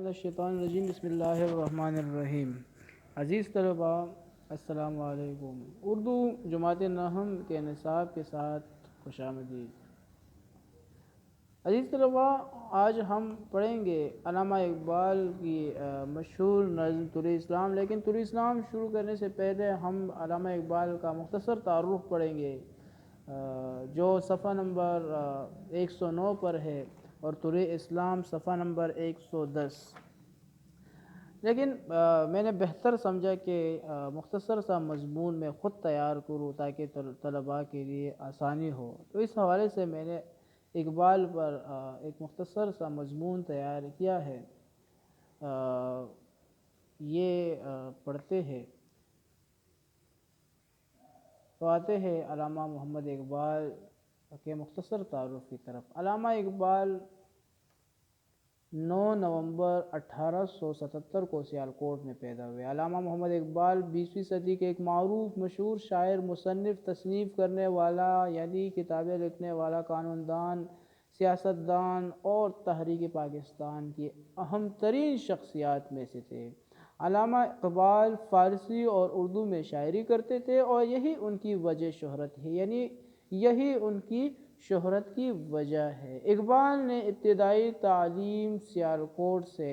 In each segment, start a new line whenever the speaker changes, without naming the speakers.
من الشیطان الرجیم بسم اللہ الرحمن الرحیم۔ عزیز طلباء السلام علیکم۔ اردو جماعت نحم کے نصاب کے ساتھ خوش آمدید۔ عزیز طلباء، آج ہم پڑھیں گے علامہ اقبال کی مشہور نظم طلوع اسلام، لیکن طلوع اسلام شروع کرنے سے پہلے ہم علامہ اقبال کا مختصر تعارف پڑھیں گے جو صفحہ نمبر 109 پر ہے، اور طلوع اسلام صفحہ نمبر 110۔ لیکن میں نے بہتر سمجھا کہ مختصر سا مضمون میں خود تیار کروں تاکہ طلباء کے لیے آسانی ہو، تو اس حوالے سے میں نے اقبال پر ایک مختصر سا مضمون تیار کیا ہے۔ یہ پڑھتے ہیں تو آتے ہیں علامہ محمد اقبال کے مختصر تعارف کی طرف۔ علامہ اقبال 9 نومبر 1877 کو سیالکوٹ میں پیدا ہوئے۔ علامہ محمد اقبال 20ویں صدی کے ایک معروف مشہور شاعر، مصنف، تصنیف کرنے والا یعنی کتابیں لکھنے والا، قانون دان، سیاست دان اور تحریک پاکستان کی اہم ترین شخصیات میں سے تھے۔ علامہ اقبال فارسی اور اردو میں شاعری کرتے تھے، اور یہی ان کی وجہ شہرت ہے، یعنی یہی ان کی شہرت کی وجہ ہے۔ اقبال نے ابتدائی تعلیم سیالکوٹ سے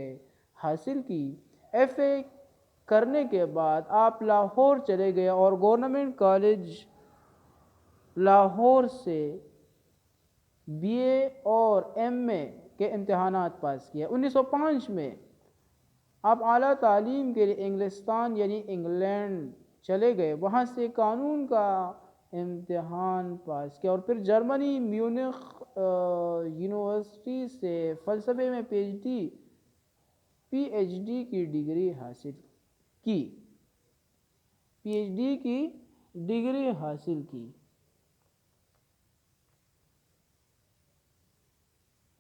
حاصل کی۔ ایف اے کرنے کے بعد آپ لاہور چلے گئے اور گورنمنٹ کالج لاہور سے بی اے اور ایم اے کے امتحانات پاس کیے۔ 1905 میں آپ اعلیٰ تعلیم کے لیے انگلستان یعنی انگلینڈ چلے گئے، وہاں سے قانون کا امتحان پاس کیا، اور پھر جرمنی میونخ یونیورسٹی سے فلسفے میں پی ایچ ڈی کی ڈگری حاصل کی۔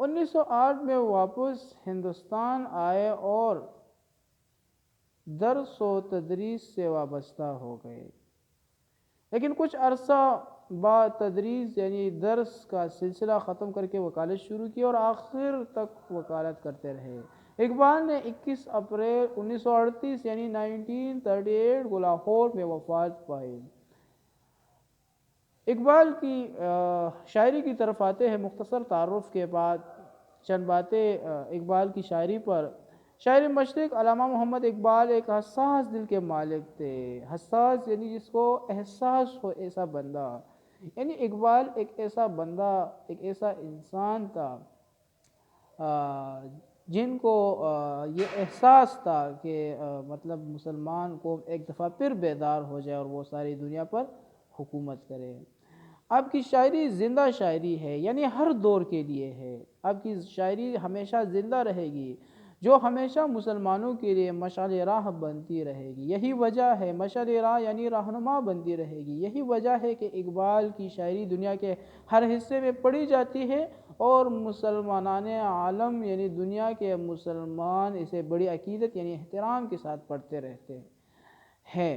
1908 میں واپس ہندوستان آئے اور درس و تدریس سے وابستہ ہو گئے، لیکن کچھ عرصہ بعد تدریس یعنی درس کا سلسلہ ختم کر کے وکالت شروع کی اور آخر تک وکالت کرتے رہے۔ اقبال نے 21 اپریل 1938 یعنی 1938 کو لاہور میں وفات پائی۔ اقبال کی شاعری کی طرف آتے ہیں۔ مختصر تعارف کے بعد چند باتیں اقبال کی شاعری پر۔ شاعر مشرق علامہ محمد اقبال ایک حساس دل کے مالک تھے۔ حساس یعنی جس کو احساس ہو ایسا بندہ، یعنی اقبال ایک ایسا بندہ، ایک ایسا انسان تھا جن کو یہ احساس تھا کہ مطلب مسلمان قوم ایک دفعہ پھر بیدار ہو جائے اور وہ ساری دنیا پر حکومت کرے۔ آپ کی شاعری زندہ شاعری ہے، یعنی ہر دور کے لیے ہے۔ آپ کی شاعری ہمیشہ زندہ رہے گی، جو ہمیشہ مسلمانوں کے لیے مشعل راہ بنتی رہے گی۔ یہی وجہ ہے، مشعل راہ یعنی رہنما بنتی رہے گی، یہی وجہ ہے کہ اقبال کی شاعری دنیا کے ہر حصے میں پڑھی جاتی ہے، اور مسلمانان عالم یعنی دنیا کے مسلمان اسے بڑی عقیدت یعنی احترام کے ساتھ پڑھتے رہتے ہیں۔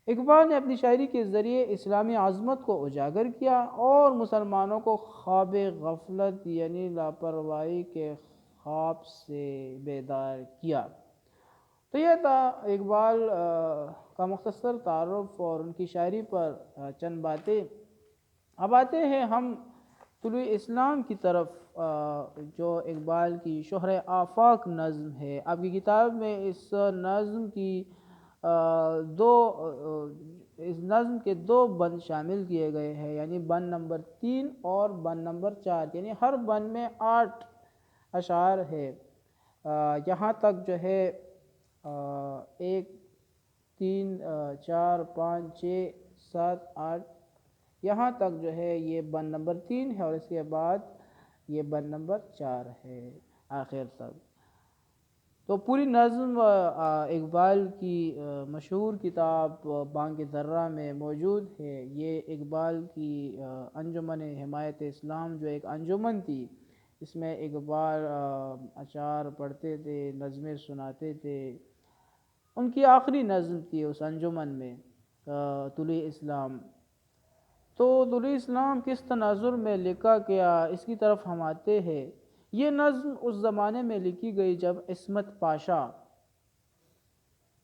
اقبال نے اپنی شاعری کے ذریعے اسلامی عظمت کو اجاگر کیا اور مسلمانوں کو خواب غفلت یعنی لاپرواہی کے خواب سے بیدار کیا۔ تو یہ تھا اقبال کا مختصر تعارف اور ان کی شاعری پر چند باتیں۔ اب آتے ہیں ہم طلوع اسلام کی طرف، جو اقبال کی شہر آفاق نظم ہے۔ آپ کی کتاب میں اس نظم کے دو بند شامل کیے گئے ہیں، یعنی بند نمبر 3 اور بند نمبر 4، یعنی ہر بند میں 8 اشعار ہے۔ یہاں تک جو ہے 1 3 4 5 6 7 8، یہاں تک جو ہے یہ بند نمبر 3 ہے، اور اس کے بعد یہ بند نمبر 4 ہے آخر تک۔ تو پوری نظم اقبال کی مشہور کتاب بانگ درہ میں موجود ہے۔ یہ اقبال کی انجمن حمایت اسلام جو ایک انجمن تھی، اس میں اقبال اشعار پڑھتے تھے، نظمیں سناتے تھے۔ ان کی آخری نظم تھی اس انجمن میں طلوع اسلام۔ تو طلوع اسلام کس تناظر میں لکھا گیا، اس کی طرف ہم آتے ہیں۔ یہ نظم اس زمانے میں لکھی گئی جب عصمت پاشا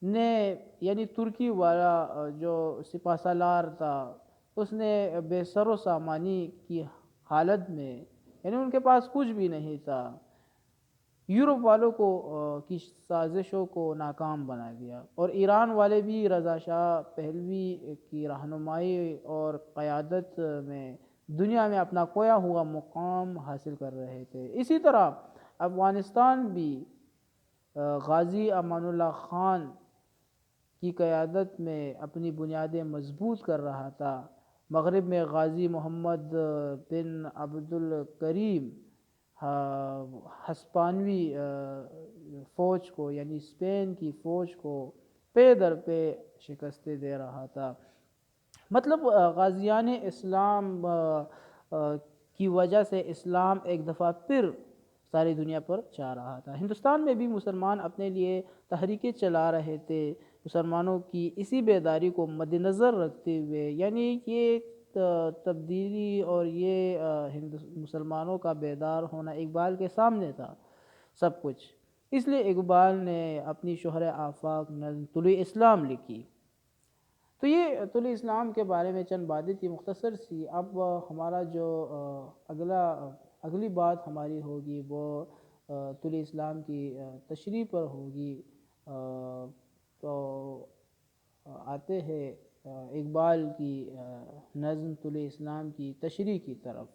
نے یعنی ترکی والا جو سپہ سالار تھا اس نے بے سر و سامانی کی حالت میں یعنی ان کے پاس کچھ بھی نہیں تھا یورپ والوں کو کی سازشوں کو ناکام بنا دیا اور ایران والے بھی رضا شاہ پہلوی کی رہنمائی اور قیادت میں دنیا میں اپنا کھویا ہوا مقام حاصل کر رہے تھے۔ اسی طرح افغانستان بھی غازی امان اللہ خان کی قیادت میں اپنی بنیادیں مضبوط کر رہا تھا۔ مغرب میں غازی محمد بن عبد الکریم ہسپانوی فوج کو یعنی اسپین کی فوج کو پے در پہ شکستیں دے رہا تھا۔ مطلب غازیان اسلام کی وجہ سے اسلام ایک دفعہ پھر ساری دنیا پر چھا رہا تھا۔ ہندوستان میں بھی مسلمان اپنے لیے تحریکیں چلا رہے تھے مسلمانوں کی اسی بیداری کو مد نظر رکھتے ہوئے، یعنی یہ تبدیلی اور یہ مسلمانوں کا بیدار ہونا اقبال کے سامنے تھا سب کچھ، اس لیے اقبال نے اپنی شہر آفاق نظم طلوع اسلام لکھی۔ تو یہ طلوع اسلام کے بارے میں چند باتیں تھی مختصر سی۔ اب ہمارا جو اگلی بات ہماری ہوگی وہ طلوع اسلام کی تشریح پر ہوگی۔ تو آتے ہیں اقبال کی نظم طلوع اسلام کی تشریح کی طرف۔